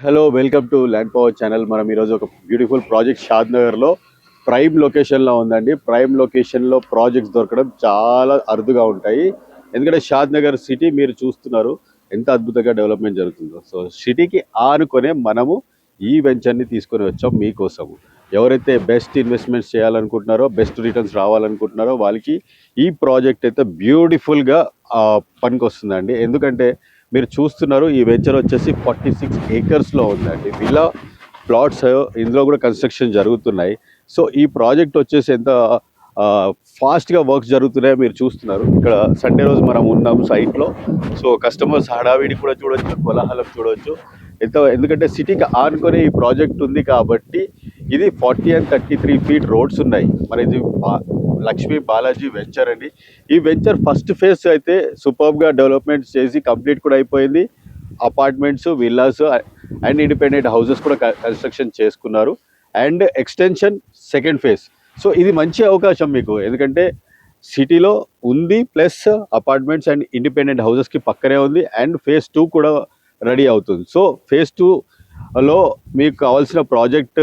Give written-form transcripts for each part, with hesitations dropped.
Hello welcome to land power channel. మనం ఈరోజు ఒక బ్యూటిఫుల్ ప్రాజెక్ట్ షాద్ నగర్లో ప్రైమ్ లొకేషన్లో ఉందండి. ప్రైమ్ లొకేషన్లో ప్రాజెక్ట్స్ దొరకడం చాలా అరుదుగా ఉంటాయి. ఎందుకంటే షాద్ నగర్ సిటీ మీరు చూస్తున్నారు ఎంత అద్భుతంగా డెవలప్మెంట్ జరుగుతుందో. సో సిటీకి ఆనుకొనే మనము ఈ వెంచర్ని తీసుకొని వచ్చాం మీకోసము. ఎవరైతే బెస్ట్ ఇన్వెస్ట్మెంట్స్ చేయాలనుకుంటున్నారో, బెస్ట్ రిటర్న్స్ రావాలనుకుంటున్నారో వాళ్ళకి ఈ ప్రాజెక్ట్ అయితే బ్యూటిఫుల్గా పనికి వస్తుందండి. ఎందుకంటే మీరు చూస్తున్నారు ఈ వెంచర్ వచ్చేసి 46 ఏకర్స్లో ఉందండి. విల్లా ప్లాట్స్ ఇందులో కూడా కన్స్ట్రక్షన్ జరుగుతున్నాయి. సో ఈ ప్రాజెక్ట్ వచ్చేసి ఎంత ఫాస్ట్గా వర్క్స్ జరుగుతున్నాయో మీరు చూస్తున్నారు. ఇక్కడ సండే రోజు మనం ఉన్నాం సైట్లో. సో కస్టమర్స్ హడావిడి కూడా చూడొచ్చు, కోలాహలం చూడొచ్చు. ఎందుకంటే సిటీకి ఆనుకొని ఈ ప్రాజెక్ట్ ఉంది కాబట్టి ఇది 40 and 33 ఫీట్ రోడ్స్ ఉన్నాయి. మరి ఇది లక్ష్మీ బాలాజీ వెంచర్ అండి. ఈ వెంచర్ ఫస్ట్ ఫేజ్ అయితే సూపర్బ్గా డెవలప్మెంట్ చేసి కంప్లీట్ కూడా అయిపోయింది. Apartments, villas and independent houses కూడా కన్స్ట్రక్షన్ చేసుకున్నారు. And extension second phase. So ఇది మంచి అవకాశం మీకు, ఎందుకంటే సిటీలో ఉంది, ప్లస్ అపార్ట్మెంట్స్ అండ్ ఇండిపెండెంట్ హౌసెస్కి పక్కనే ఉంది. అండ్ ఫేజ్ 2 కూడా రెడీ అవుతుంది. సో ఫేజ్ 2లో మీకు కావాల్సిన ప్రాజెక్ట్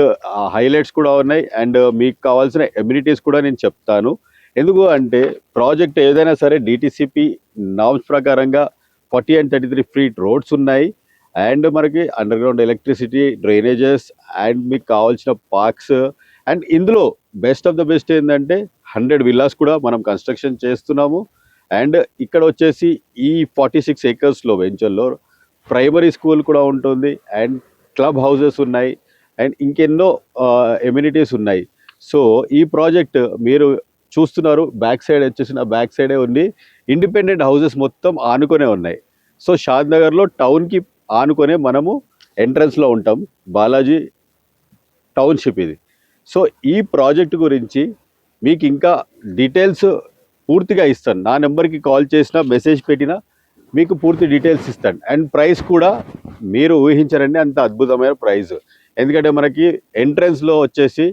హైలైట్స్ కూడా ఉన్నాయి. అండ్ మీకు కావాల్సిన ఎమ్యూనిటీస్ కూడా నేను చెప్తాను. ఎందుకు అంటే ప్రాజెక్ట్ ఏదైనా సరే డిటిసిపి నామ్స్ ప్రకారంగా 40 and 33 ఫీట్ రోడ్స్ ఉన్నాయి. అండ్ మనకి under ground electricity, drainages and మీకు కావాల్సిన పార్క్స్. అండ్ ఇందులో బెస్ట్ ఆఫ్ ద బెస్ట్ ఏంటంటే 100 విల్లాస్ కూడా మనం కన్స్ట్రక్షన్ చేస్తున్నాము. అండ్ ఇక్కడ వచ్చేసి ఈ 46 ఏకర్స్లో వెంచర్లో ప్రైమరీ స్కూల్ కూడా ఉంటుంది. అండ్ క్లబ్ హౌసెస్ ఉన్నాయి. అండ్ ఇంకెన్నో ఎమ్యూనిటీస్ ఉన్నాయి. సో ఈ ప్రాజెక్ట్ మీరు చూస్తున్నారు, బ్యాక్ సైడ్ వచ్చేసిన బ్యాక్ సైడే ఉంది. ఇండిపెండెంట్ హౌసెస్ మొత్తం ఆనుకొనే ఉన్నాయి. సో షాద్ నగర్లో టౌన్కి ఆనుకొనే మనము ఎంట్రన్స్లో ఉంటాం. బాలాజీ టౌన్షిప్ ఇది. సో ఈ ప్రాజెక్ట్ గురించి మీకు ఇంకా డీటెయిల్స్ పూర్తిగా ఇస్తాను. నా నెంబర్కి కాల్ చేసినా, మెసేజ్ పెట్టినా మీకు పూర్తి డీటెయిల్స్ ఇస్తాను. అండ్ ప్రైస్ కూడా మీరు ఊహించరండి అంత అద్భుతమైన ప్రైస్. ఎందుకంటే మనకి ఎంట్రన్స్లో వచ్చేసి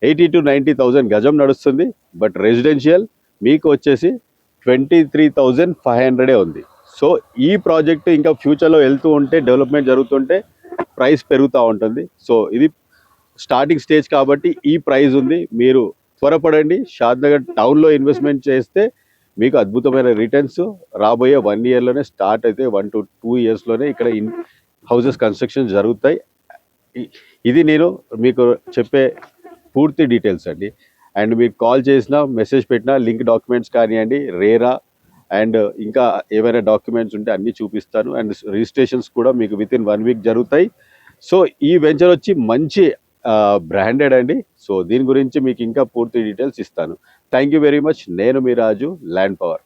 80 to 90,000 గజం నడుస్తుంది. బట్ రెసిడెన్షియల్ మీకు వచ్చేసి 23,500 ఉంది. సో ఈ ప్రాజెక్ట్ ఇంకా ఫ్యూచర్లో వెళ్తూ ఉంటే, డెవలప్మెంట్ జరుగుతుంటే ప్రైస్ పెరుగుతూ ఉంటుంది. సో ఇది స్టార్టింగ్ స్టేజ్ కాబట్టి ఈ ప్రైస్ ఉంది. మీరు త్వరపడండి. షాద్ నగర్ టౌన్లో ఇన్వెస్ట్మెంట్ చేస్తే మీకు అద్భుతమైన రిటర్న్స్ రాబోయే 1 yearలోనే స్టార్ట్ అయితే 1 to 2 yearsలోనే ఇక్కడ హౌసెస్ కన్స్ట్రక్షన్ జరుగుతాయి. ఇది నేను మీకు చెప్పే పూర్తి డీటెయిల్స్ అండి. అండ్ మీకు కాల్ చేసినా, మెసేజ్ పెట్టినా లింక్ డాక్యుమెంట్స్ కానివ్వండి, రేరా అండ్ ఇంకా ఏమైనా డాక్యుమెంట్స్ ఉంటే అన్నీ చూపిస్తాను. అండ్ రిజిస్ట్రేషన్స్ కూడా మీకు వితిన్ 1 week జరుగుతాయి. సో ఈ వెంచర్ వచ్చి మంచి బ్రాండెడ్ అండి. సో దీని గురించి మీకు ఇంకా పూర్తి డీటెయిల్స్ ఇస్తాను. Thank you very much. నేను మీ రాజు, ల్యాండ్ పవర్.